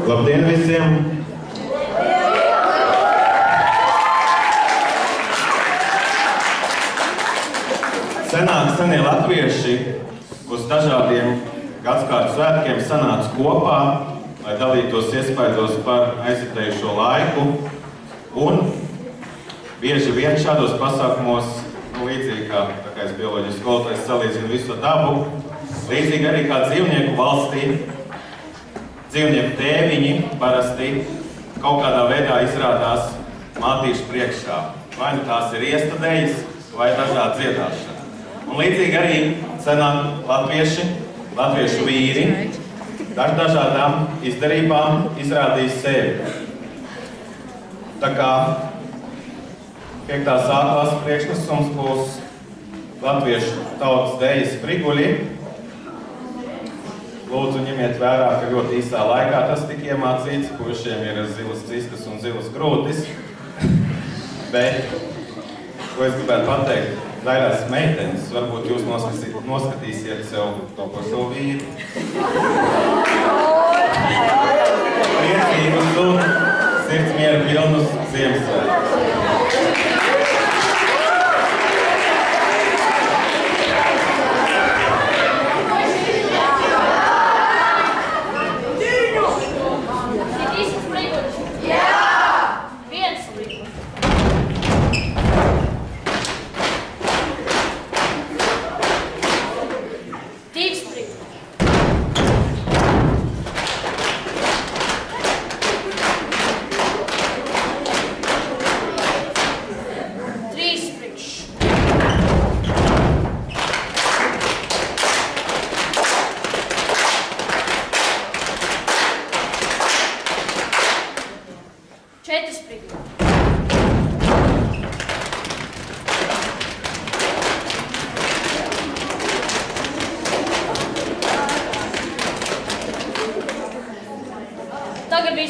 Labdien visiem! Senie latvieši uz dažādiem gadskārtu svētkiem sanāca kopā, lai dalītos iespaidos par aizritējušo laiku. Un bieži vien šādos pasākumos, līdzīgi kā es bioloģijas skolotājs salīdzinu visu dabu, līdzīgi arī kā dzīvnieku valstī, dzīvnieku tēviņi parasti kaut kādā veidā izrādās mātīšu priekšā. Vai nu tās ir iestudējas, vai dažādi dziedāšana. Un līdzīgi arī senā latviešu vīri dažādām izdarībām izrādīja sevi. Tā kā 5. klasa priekšnesums būs latviešu tautas dejas Spriguļi. Lūdzu, ņemiet vērā, ka ļoti īsā laikā tas tika iemācīts, puišiem ir zilas ciskas un zilas krūtis. Bet, ko es gribētu pateikt, daļās meitenes, varbūt jūs noskatīsiet sev topošo vīri. Priecīgus un sirdsmiera pilnus Ziemassvētkus. Tagad bija